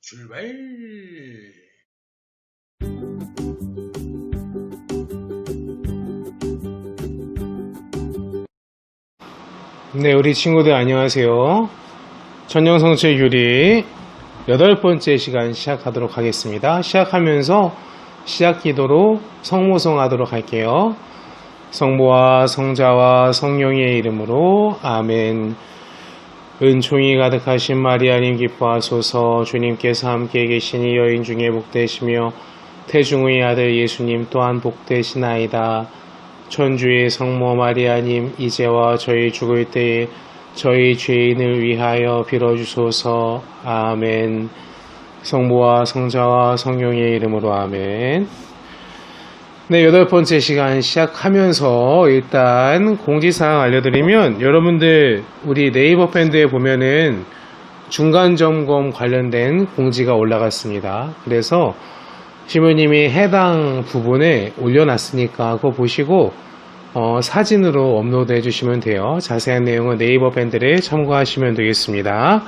출발! 네, 우리 친구들 안녕하세요. 천년성체 유리 8번째 시간 시작하도록 하겠습니다. 시작하면서 시작 기도로 성모성 하도록 할게요. 성부와 성자와 성령의 이름으로 아멘. 은총이 가득하신 마리아님 기뻐하소서. 주님께서 함께 계시니 여인 중에 복되시며 태중의 아들 예수님 또한 복되시나이다. 천주의 성모 마리아님, 이제와 저희 죽을 때에 저희 죄인을 위하여 빌어주소서. 아멘. 성부와 성자와 성령의 이름으로 아멘. 네, 8번째 시간 시작하면서 일단 공지사항 알려드리면, 여러분들 우리 네이버 밴드에 보면은 중간점검 관련된 공지가 올라갔습니다. 그래서 시모님이 해당 부분에 올려놨으니까 그거 보시고 사진으로 업로드 해주시면 돼요. 자세한 내용은 네이버 밴드를 참고하시면 되겠습니다.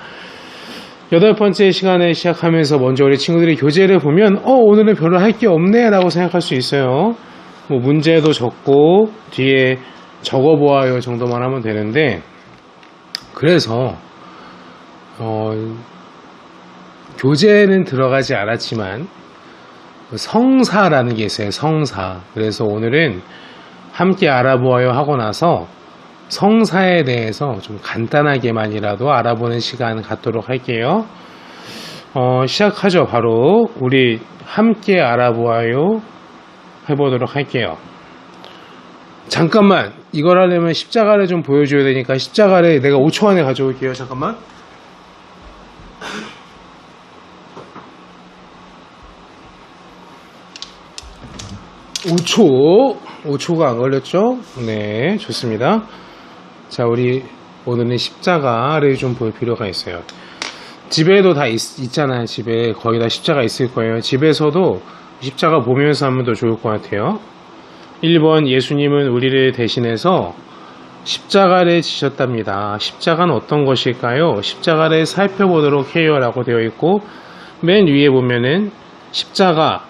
8번째 시간을 시작하면서 먼저 우리 친구들이 교재를 보면 오늘은 별로 할 게 없네 라고 생각할 수 있어요. 뭐 문제도 적고 뒤에 적어보아요 정도만 하면 되는데, 그래서 교재는 들어가지 않았지만 성사라는 게 있어요. 성사. 그래서 오늘은 함께 알아보아요 하고 나서 성사에 대해서 좀 간단하게만이라도 알아보는 시간 갖도록 할게요. 시작하죠. 바로 우리 함께 알아보아요 해보도록 할게요. 잠깐만, 이걸 하려면 십자가를 좀 보여줘야 되니까 십자가를 내가 5초 안에 가져올게요. 잠깐만. 5초가 안 걸렸죠? 네, 좋습니다. 자, 우리 오늘은 십자가를 좀 볼 필요가 있어요. 집에도 다 있잖아요. 집에 거의 다 십자가 있을 거예요. 집에서도 십자가 보면서 하면 더 좋을 것 같아요. 1번, 예수님은 우리를 대신해서 십자가를 지셨답니다. 십자가는 어떤 것일까요? 십자가를 살펴보도록 해요 라고 되어 있고, 맨 위에 보면은 십자가,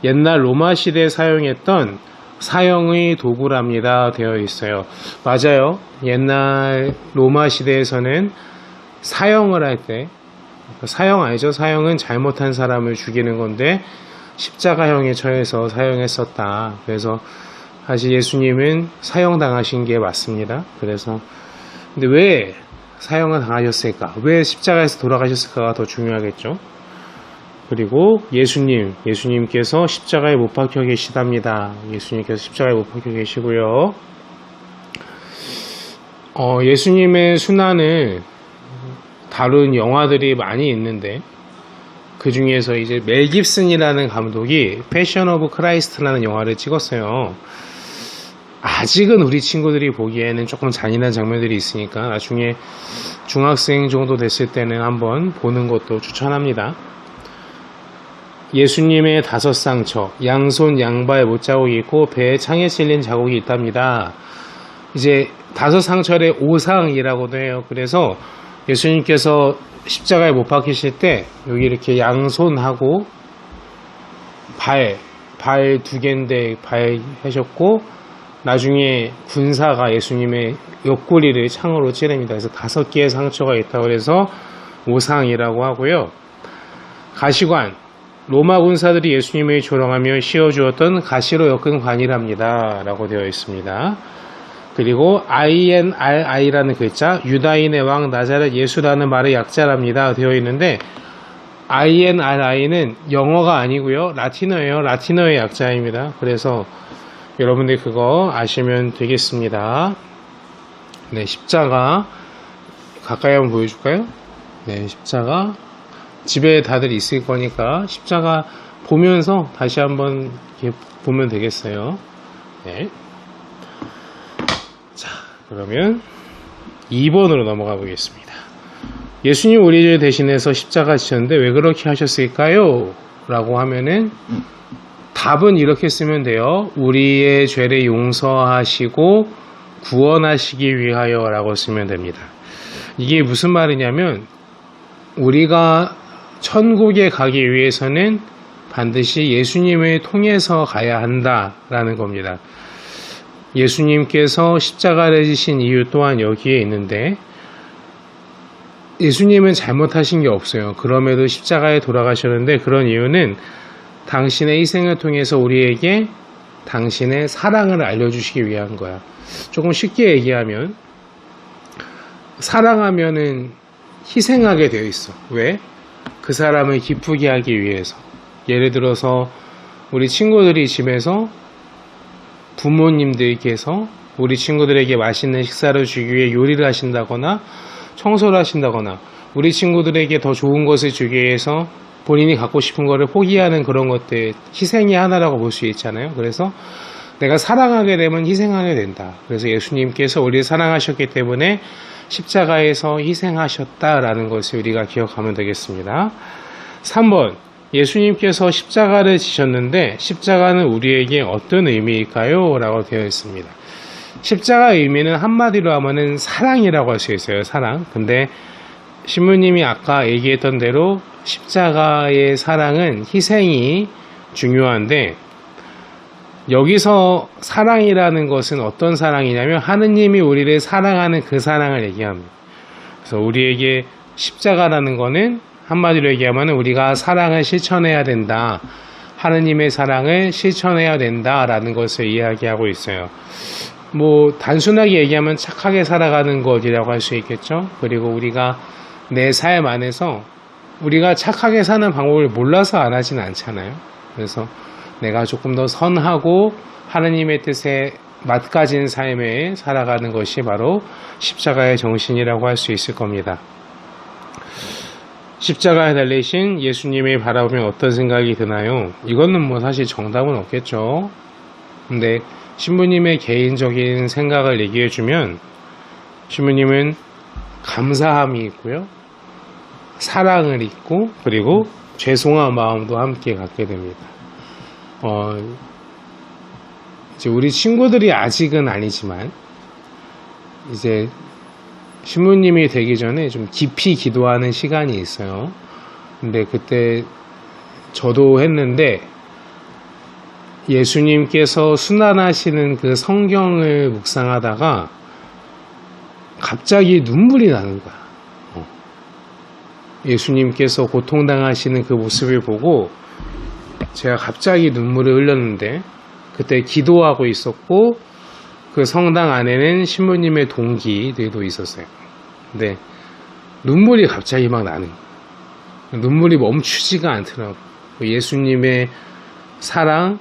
옛날 로마 시대에 사용했던 사형의 도구랍니다 되어 있어요. 맞아요. 옛날 로마 시대에서는 사형을 할 때, 사형 아니죠? 사형은 잘못한 사람을 죽이는 건데 십자가형에 처해서 사용했었다. 그래서 사실 예수님은 사형당하신 게 맞습니다. 그래서 근데 왜 사형을 당하셨을까? 왜 십자가에서 돌아가셨을까가 더 중요하겠죠. 그리고 예수님께서 십자가에 못 박혀 계시답니다. 예수님께서 십자가에 못 박혀 계시고요. 예수님의 순환을 다룬 영화들이 많이 있는데, 그 중에서 이제 멜 깁슨이라는 감독이 패션 오브 크라이스트라는 영화를 찍었어요. 아직은 우리 친구들이 보기에는 조금 잔인한 장면들이 있으니까 나중에 중학생 정도 됐을 때는 한번 보는 것도 추천합니다. 예수님의 5상처, 양손 양발 못자국이 있고 배에 창에 찔린 자국이 있답니다. 이제 5상처의 5상이라고도 해요. 그래서 예수님께서 십자가에 못 박히실 때 여기 이렇게 양손하고 발 2개인데 발 하셨고, 나중에 군사가 예수님의 옆구리를 창으로 찌릅니다. 그래서 5개의 상처가 있다고 해서 5상이라고 하고요. 가시관, 로마 군사들이 예수님을 조롱하며 씌워주었던 가시로 엮은 관이랍니다 라고 되어 있습니다. 그리고 INRI라는 글자, 유다인의 왕 나자렛 예수라는 말의 약자랍니다 되어 있는데, INRI는 영어가 아니고요, 라틴어예요. 라틴어의 약자입니다. 그래서 여러분들 그거 아시면 되겠습니다. 네, 십자가 가까이 한번 보여줄까요? 네, 십자가 집에 다들 있을 거니까 십자가 보면서 다시 한번 이렇게 보면 되겠어요. 네. 자, 그러면 2번으로 넘어가 보겠습니다. 예수님 우리를 대신해서 십자가 지셨는데 왜 그렇게 하셨을까요? 라고 하면은 답은 이렇게 쓰면 돼요. 우리의 죄를 용서하시고 구원하시기 위하여 라고 쓰면 됩니다. 이게 무슨 말이냐면 우리가 천국에 가기 위해서는 반드시 예수님을 통해서 가야 한다라는 겁니다. 예수님께서 십자가를 지신 이유 또한 여기에 있는데 예수님은 잘못하신 게 없어요. 그럼에도 십자가에 돌아가셨는데 그런 이유는 당신의 희생을 통해서 우리에게 당신의 사랑을 알려주시기 위한 거야. 조금 쉽게 얘기하면 사랑하면은 희생하게 되어 있어. 왜? 그 사람을 기쁘게 하기 위해서. 예를 들어서 우리 친구들이 집에서 부모님들께서 우리 친구들에게 맛있는 식사를 주기 위해 요리를 하신다거나 청소를 하신다거나 우리 친구들에게 더 좋은 것을 주기 위해서 본인이 갖고 싶은 것을 포기하는 그런 것들 희생이 하나라고 볼 수 있잖아요. 그래서 내가 사랑하게 되면 희생하게 된다. 그래서 예수님께서 우리를 사랑하셨기 때문에 십자가에서 희생하셨다라는 것을 우리가 기억하면 되겠습니다. 3번 예수님께서 십자가를 지셨는데 십자가는 우리에게 어떤 의미일까요? 라고 되어 있습니다. 십자가의 의미는 한마디로 하면은 사랑이라고 할 수 있어요. 사랑. 근데 신부님이 아까 얘기했던 대로 십자가의 사랑은 희생이 중요한데 여기서 사랑이라는 것은 어떤 사랑이냐면 하느님이 우리를 사랑하는 그 사랑을 얘기합니다. 그래서 우리에게 십자가라는 거는 한마디로 얘기하면 우리가 사랑을 실천해야 된다. 하느님의 사랑을 실천해야 된다라는 것을 이야기하고 있어요. 뭐 단순하게 얘기하면 착하게 살아가는 것이라고 할 수 있겠죠. 그리고 우리가 내 삶 안에서 우리가 착하게 사는 방법을 몰라서 안 하진 않잖아요. 그래서 내가 조금 더 선하고 하느님의 뜻에 맞가진 삶에 살아가는 것이 바로 십자가의 정신이라고 할 수 있을 겁니다. 십자가에 달리신 예수님을 바라보면 어떤 생각이 드나요? 이거는 뭐 사실 정답은 없겠죠. 근데 신부님의 개인적인 생각을 얘기해주면 신부님은 감사함이 있고요. 사랑을 있고 그리고 죄송한 마음도 함께 갖게 됩니다. 이제 우리 친구들이 아직은 아니지만 이제 신부님이 되기 전에 좀 깊이 기도하는 시간이 있어요. 근데 그때 저도 했는데 예수님께서 순환하시는 그 성경을 묵상하다가 갑자기 눈물이 나는 거야. 예수님께서 고통당하시는 그 모습을 보고 제가 갑자기 눈물을 흘렸는데 그때 기도하고 있었고 그 성당 안에는 신부님의 동기들도 있었어요. 근데 눈물이 갑자기 막 나는 거예요. 눈물이 멈추지가 않더라고요. 예수님의 사랑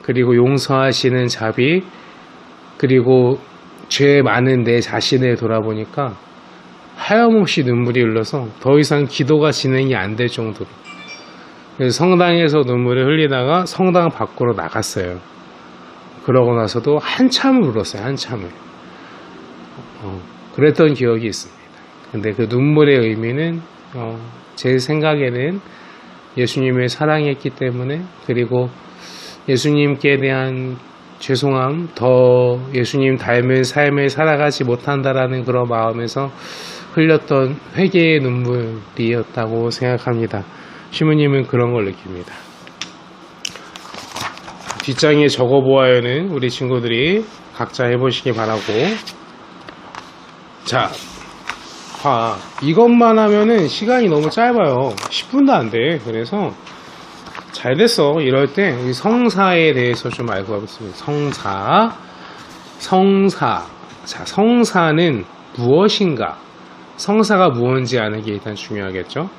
그리고 용서하시는 자비 그리고 죄 많은 내 자신을 돌아보니까 하염없이 눈물이 흘러서 더 이상 기도가 진행이 안 될 정도로 그래서 성당에서 눈물을 흘리다가 성당 밖으로 나갔어요. 그러고 나서도 한참을 울었어요. 한참을. 그랬던 기억이 있습니다. 근데 그 눈물의 의미는 제 생각에는 예수님을 사랑했기 때문에 그리고 예수님께 대한 죄송함, 더 예수님 닮은 삶을 살아가지 못한다라는 그런 마음에서 흘렸던 회개의 눈물이었다고 생각합니다. 신부님은 그런 걸 느낍니다. 뒷장에 적어보아요는 우리 친구들이 각자 해보시기 바라고. 자, 이것만 하면은 시간이 너무 짧아요. 10분도 안 돼. 그래서 잘 됐어. 이럴 때 성사에 대해서 좀 알고 가겠습니다. 성사. 자, 성사는 무엇인가? 성사가 무엇인지 아는 게 일단 중요하겠죠.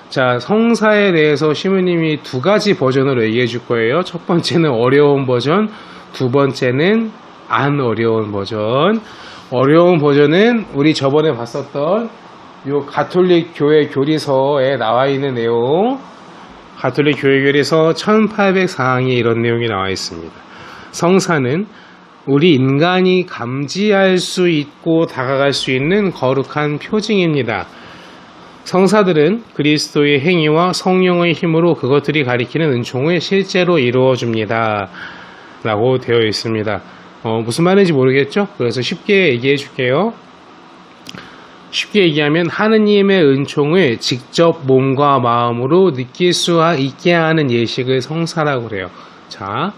자, 성사에 대해서 시무님이 두 가지 버전으로 얘기해 줄 거예요. 첫 번째는 어려운 버전, 두 번째는 안 어려운 버전. 어려운 버전은 우리 저번에 봤었던 요 가톨릭 교회 교리서에 나와 있는 내용, 가톨릭 교회 교리서 1804항에 이런 내용이 나와 있습니다. 성사는 우리 인간이 감지할 수 있고 다가갈 수 있는 거룩한 표징입니다. 성사들은 그리스도의 행위와 성령의 힘으로 그것들이 가리키는 은총을 실제로 이루어줍니다. 라고 되어 있습니다. 무슨 말인지 모르겠죠? 그래서 쉽게 얘기해 줄게요. 쉽게 얘기하면 하느님의 은총을 직접 몸과 마음으로 느낄 수 있게 하는 예식을 성사라고 그래요. 자,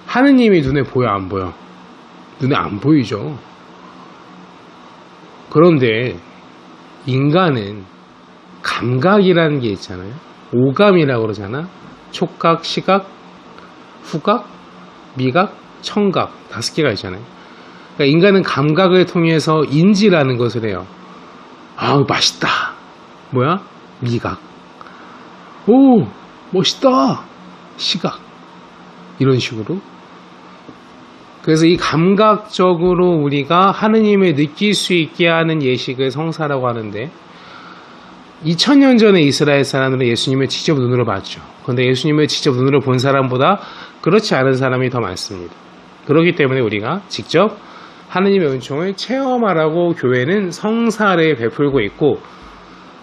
하느님이 눈에 보여 안 보여? 눈에 안 보이죠. 그런데 인간은 감각이라는 게 있잖아요. 오감이라고 그러잖아. 촉각, 시각, 후각, 미각, 청각 5개가 있잖아요. 그러니까 인간은 감각을 통해서 인지라는 것을 해요. 아, 맛있다. 뭐야? 미각. 오, 멋있다. 시각. 이런 식으로. 그래서 이 감각적으로 우리가 하느님을 느낄 수 있게 하는 예식을 성사라고 하는데 2000년 전에 이스라엘 사람들은 예수님을 직접 눈으로 봤죠. 그런데 예수님을 직접 눈으로 본 사람보다 그렇지 않은 사람이 더 많습니다. 그렇기 때문에 우리가 직접 하느님의 은총을 체험하라고 교회는 성사를 베풀고 있고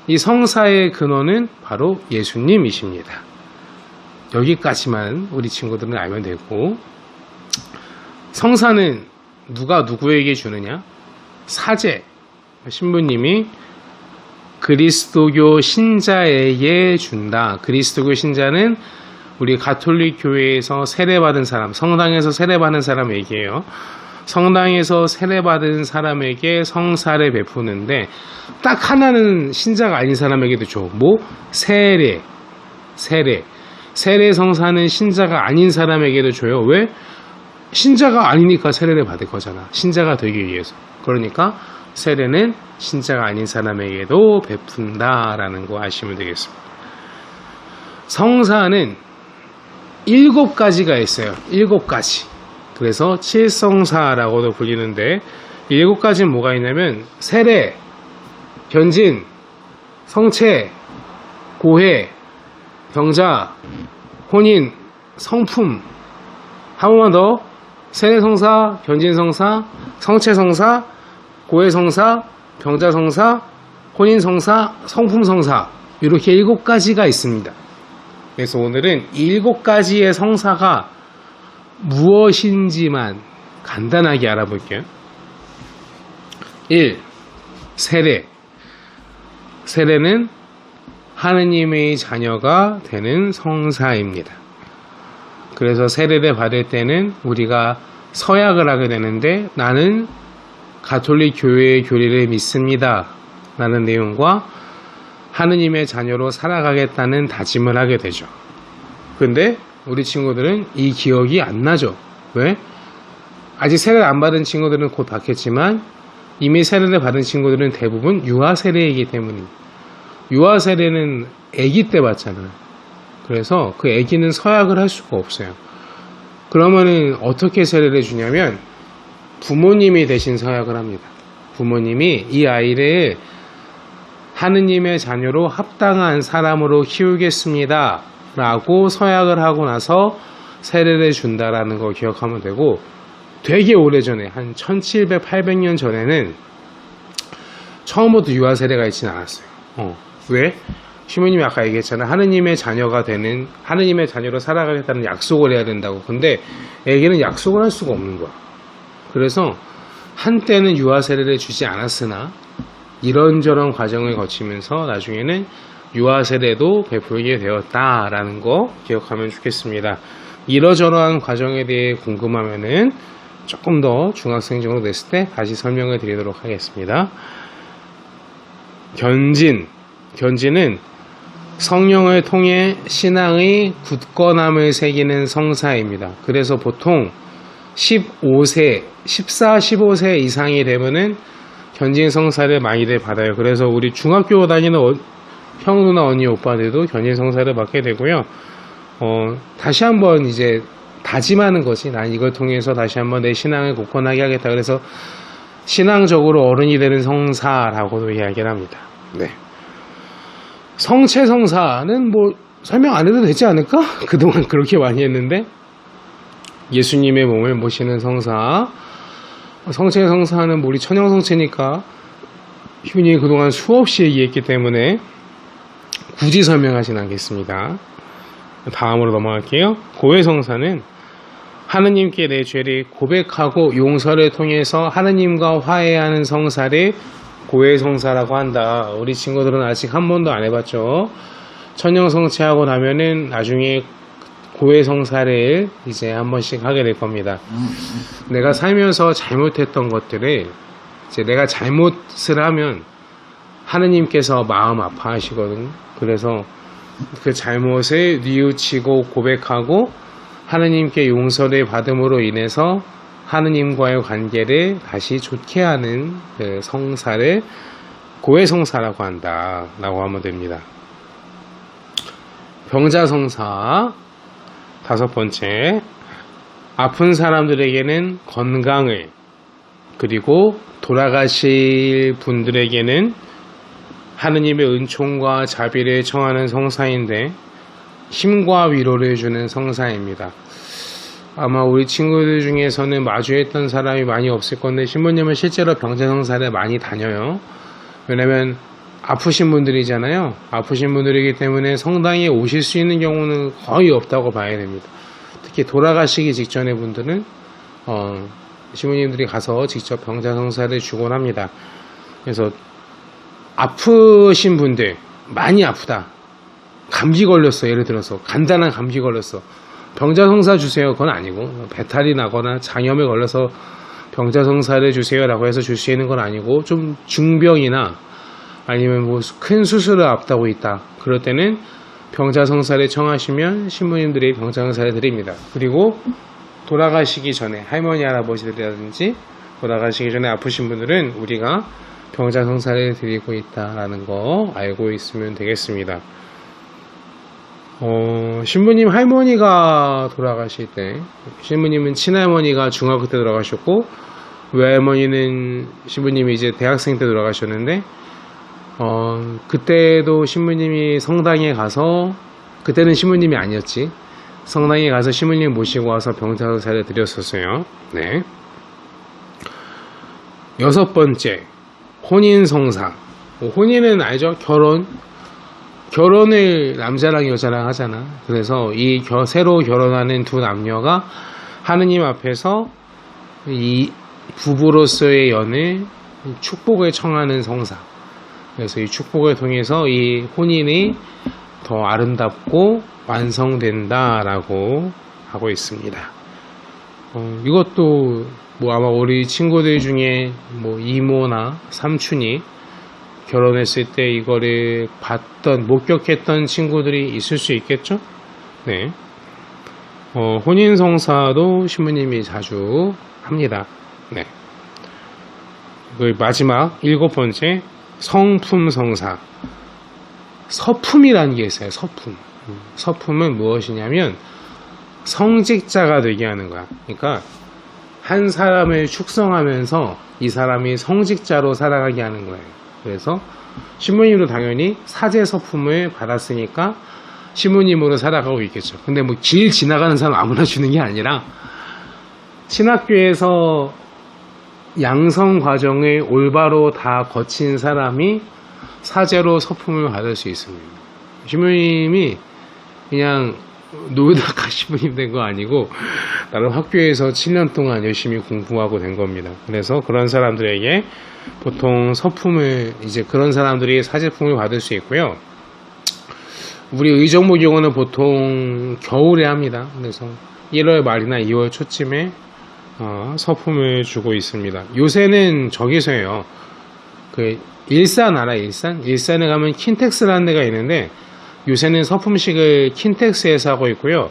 이 성사의 근원은 바로 예수님이십니다. 여기까지만 우리 친구들은 알면 되고 성사는 누가 누구에게 주느냐? 사제, 신부님이 그리스도교 신자에게 준다. 그리스도교 신자는 우리 가톨릭 교회에서 세례받은 사람, 성당에서 세례받은 사람 얘기예요. 성당에서 세례받은 사람에게 성사를 베푸는데 딱 하나는 신자가 아닌 사람에게도 줘. 뭐? 세례. 세례 성사는 신자가 아닌 사람에게도 줘요. 왜? 신자가 아니니까 세례를 받을 거잖아. 신자가 되기 위해서. 그러니까 세례는 신자가 아닌 사람에게도 베푼다라는 거 아시면 되겠습니다. 성사는 7가지가 있어요. 7가지. 그래서 칠성사라고도 불리는데 7가지는 뭐가 있냐면 세례, 변진, 성체, 고해, 병자, 혼인, 성품. 한 번만 더. 세례성사, 변진성사, 성체성사, 고해성사, 병자성사, 혼인성사, 성품성사 이렇게 7가지가 있습니다. 그래서 오늘은 7가지의 성사가 무엇인지만 간단하게 알아볼게요. 1. 세례. 세례는 하느님의 자녀가 되는 성사입니다. 그래서 세례를 받을 때는 우리가 서약을 하게 되는데 나는 가톨릭 교회의 교리를 믿습니다. 라는 내용과 하느님의 자녀로 살아가겠다는 다짐을 하게 되죠. 근데 우리 친구들은 이 기억이 안 나죠. 왜? 아직 세례를 안 받은 친구들은 곧 받겠지만 이미 세례를 받은 친구들은 대부분 유아 세례이기 때문입니다. 유아 세례는 아기 때 받잖아요. 그래서 그 아기는 서약을 할 수가 없어요. 그러면은 어떻게 세례를 주냐면 부모님이 대신 서약을 합니다. 부모님이 이 아이를 하느님의 자녀로 합당한 사람으로 키우겠습니다. 라고 서약을 하고 나서 세례를 준다라는 거 기억하면 되고 되게 오래전에 한 1700, 800년 전에는 처음부터 유아 세례가 있지는 않았어요. 왜? 시모님이 아까 얘기했잖아. 하느님의 자녀가 되는, 하느님의 자녀로 살아가겠다는 약속을 해야 된다고. 근데 애기는 약속을 할 수가 없는 거야. 그래서 한때는 유아 세례를 주지 않았으나 이런저런 과정을 거치면서 나중에는 유아 세례도 베풀게 되었다라는 거 기억하면 좋겠습니다. 이러저러한 과정에 대해 궁금하면은 조금 더 중학생 정도 됐을 때 다시 설명을 드리도록 하겠습니다. 견진은 성령을 통해 신앙의 굳건함을 새기는 성사입니다. 그래서 보통 14, 15세 이상이 되면은 견진 성사를 많이들 받아요. 그래서 우리 중학교 다니는 형, 누나, 언니, 오빠들도 견진 성사를 받게 되고요. 다시 한번 이제 다짐하는 거지. 난 이걸 통해서 다시 한번 내 신앙을 굳건하게 하겠다. 그래서 신앙적으로 어른이 되는 성사라고도 이야기를 합니다. 네. 성체성사는 뭐 설명 안 해도 되지 않을까? 그동안 그렇게 많이 했는데 예수님의 몸을 모시는 성사. 성체성사는 우리 천형성체니까 신부님이 그동안 수없이 얘기했기 때문에 굳이 설명하진 않겠습니다. 다음으로 넘어갈게요. 고해성사는 하느님께 내 죄를 고백하고 용서를 통해서 하느님과 화해하는 성사를 고해성사라고 한다. 우리 친구들은 아직 한 번도 안 해봤죠. 천년성취하고 나면은 나중에 고해성사를 이제 한 번씩 하게 될 겁니다. 내가 살면서 잘못했던 것들을 이제 내가 잘못을 하면 하느님께서 마음 아파하시거든요. 그래서 그 잘못을 뉘우치고 고백하고 하느님께 용서를 받음으로 인해서 하느님과의 관계를 다시 좋게 하는 그 성사를 고해성사라고 한다 라고 하면 됩니다. 병자성사 다섯 번째, 아픈 사람들에게는 건강을, 그리고 돌아가실 분들에게는 하느님의 은총과 자비를 청하는 성사인데 힘과 위로를 주는 성사입니다. 아마 우리 친구들 중에서는 마주했던 사람이 많이 없을 건데 신부님은 실제로 병자성사를 많이 다녀요. 왜냐면 아프신 분들이잖아요. 아프신 분들이기 때문에 성당에 오실 수 있는 경우는 거의 없다고 봐야 됩니다. 특히 돌아가시기 직전의 분들은 신부님들이 가서 직접 병자성사를 주곤 합니다. 그래서 아프신 분들, 많이 아프다, 감기 걸렸어, 예를 들어서 간단한 감기 걸렸어, 병자성사 주세요, 그건 아니고, 배탈이 나거나 장염에 걸려서 병자성사를 주세요 라고 해서 줄 수 있는 건 아니고, 좀 중병이나 아니면 뭐 큰 수술을 앞두고 있다, 그럴 때는 병자성사를 청하시면 신부님들이 병자성사를 드립니다. 그리고 돌아가시기 전에 할머니 할아버지들이라든지 돌아가시기 전에 아프신 분들은 우리가 병자성사를 드리고 있다라는 거 알고 있으면 되겠습니다. 신부님 할머니가 돌아가실 때, 신부님은 친할머니가 중학교 때 돌아가셨고 외할머니는 신부님이 이제 대학생 때 돌아가셨는데 그때도 신부님이 성당에 가서, 그때는 신부님이 아니었지, 성당에 가서 신부님 모시고 와서 병자성사를 드렸었어요. 네. 여섯 번째, 혼인성사. 혼인은 알죠? 결혼을 남자랑 여자랑 하잖아. 그래서 이 새로 결혼하는 두 남녀가 하느님 앞에서 이 부부로서의 연을 축복을 청하는 성사. 그래서 이 축복을 통해서 이 혼인이 더 아름답고 완성된다라고 하고 있습니다. 이것도 뭐 아마 우리 친구들 중에 뭐 이모나 삼촌이 결혼했을 때 이거를 봤던, 목격했던 친구들이 있을 수 있겠죠? 네. 혼인성사도 신부님이 자주 합니다. 네. 그 마지막 일곱 번째, 성품성사. 서품이라는 게 있어요. 서품. 서품은 무엇이냐면 성직자가 되게 하는 거야. 그러니까 한 사람을 축성하면서 이 사람이 성직자로 살아가게 하는 거예요. 그래서 신부님도 당연히 사제 서품을 받았으니까 신부님으로 살아가고 있겠죠. 근데 뭐 길 지나가는 사람 아무나 주는 게 아니라 신학교에서 양성 과정을 올바로 다 거친 사람이 사제로 서품을 받을 수 있습니다. 신부님이 그냥 놀다가 신부님 된 거 아니고 나름 학교에서 7년 동안 열심히 공부하고 된 겁니다. 그래서 그런 사람들에게 보통 서품을, 이제 그런 사람들이 사제품을 받을 수 있고요. 우리 의정부 경우는 보통 겨울에 합니다. 그래서 1월 말이나 2월 초쯤에 서품을 주고 있습니다. 요새는 저기서 해요. 그 일산 알아? 일산에 가면 킨텍스라는 데가 있는데 요새는 서품식을 킨텍스에서 하고 있고요.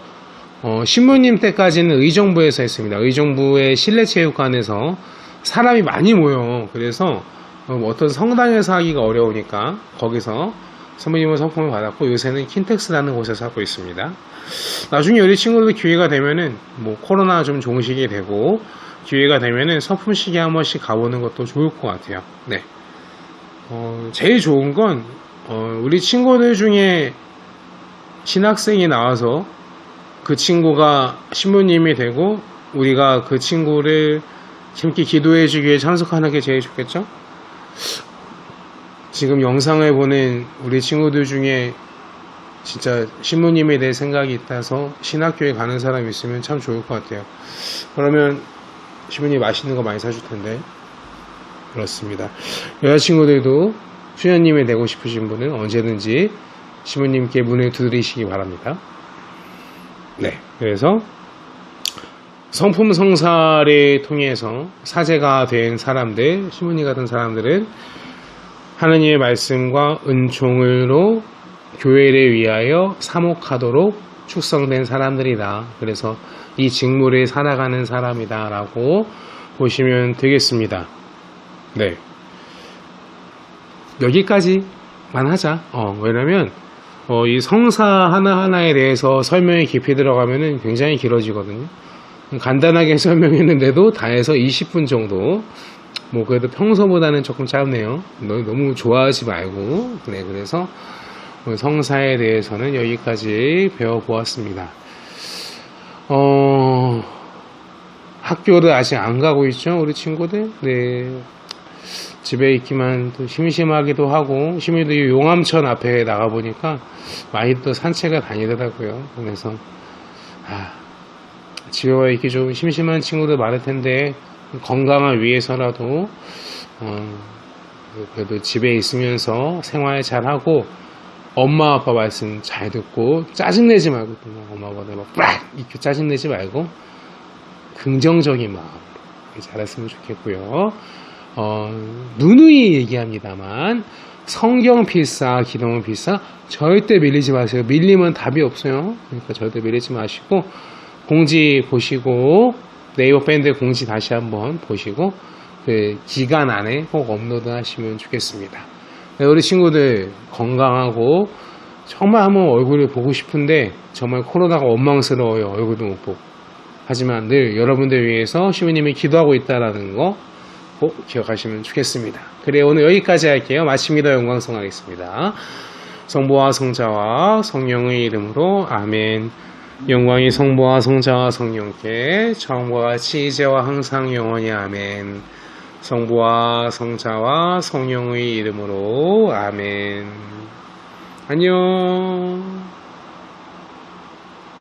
신부님 때까지는 의정부에서 했습니다. 의정부의 실내체육관에서 사람이 많이 모여. 그래서 어떤 성당에서 하기가 어려우니까 거기서 신부님은 서품을 받았고, 요새는 킨텍스라는 곳에서 하고 있습니다. 나중에 우리 친구들 기회가 되면은, 뭐 코로나 좀 종식이 되고 기회가 되면은 서품식에 한 번씩 가보는 것도 좋을 것 같아요. 네. 제일 좋은 건 우리 친구들 중에 신학생이 나와서 그 친구가 신부님이 되고 우리가 그 친구를 함께 기도해 주기 위해 참석하는 게 제일 좋겠죠? 지금 영상을 보는 우리 친구들 중에 진짜 신부님에 대해 생각이 있다서 신학교에 가는 사람이 있으면 참 좋을 것 같아요. 그러면 신부님 맛있는 거 많이 사줄 텐데. 그렇습니다. 여자친구들도 수녀님이 되고 싶으신 분은 언제든지 신부님께 문을 두드리시기 바랍니다. 네, 그래서 성품 성사를 통해서 사제가 된 사람들, 신부님 같은 사람들은 하느님의 말씀과 은총으로 교회를 위하여 사목하도록 축성된 사람들이다. 그래서 이 직무를 살아가는 사람이다 라고 보시면 되겠습니다. 네, 여기까지만 하자. 왜냐면 이 성사 하나하나에 대해서 설명이 깊이 들어가면은 굉장히 길어지거든요. 간단하게 설명했는데도 다 해서 20분 정도. 뭐 그래도 평소보다는 조금 짧네요. 너무 좋아하지 말고. 네, 그래서 성사에 대해서는 여기까지 배워보았습니다. 학교를 아직 안 가고 있죠, 우리 친구들. 네, 집에 있기만 또 심심하기도 하고, 심지어 용암천 앞에 나가보니까 많이 또 산책을 다니더라고요. 그래서 집에 와 있기 좀 심심한 친구들 많을 텐데 건강을 위해서라도 그래도 집에 있으면서 생활 잘하고 엄마 아빠 말씀 잘 듣고 짜증내지 말고, 엄마 아빠한테 막 이렇게 짜증내지 말고 긍정적인 마음 잘했으면 좋겠고요. 누누이 얘기합니다만 성경 필사, 기독론 필사 절대 밀리지 마세요. 밀리면 답이 없어요. 그러니까 절대 밀리지 마시고 공지 보시고 네이버 밴드 공지 다시 한번 보시고 그 기간 안에 꼭 업로드 하시면 좋겠습니다. 네, 우리 친구들 건강하고 정말 한번 얼굴을 보고 싶은데 정말 코로나가 원망스러워요. 얼굴도 못 보고. 하지만 늘 여러분들 위해서 시부님이 기도하고 있다는 거 꼭 기억하시면 좋겠습니다. 그래, 오늘 여기까지 할게요. 마칩니다. 영광성하겠습니다. 성부와 성자와 성령의 이름으로 아멘. 영광이 성부와 성자와 성령께 처음과 같이 이제와 항상 영원히 아멘. 성부와 성자와 성령의 이름으로 아멘. 안녕.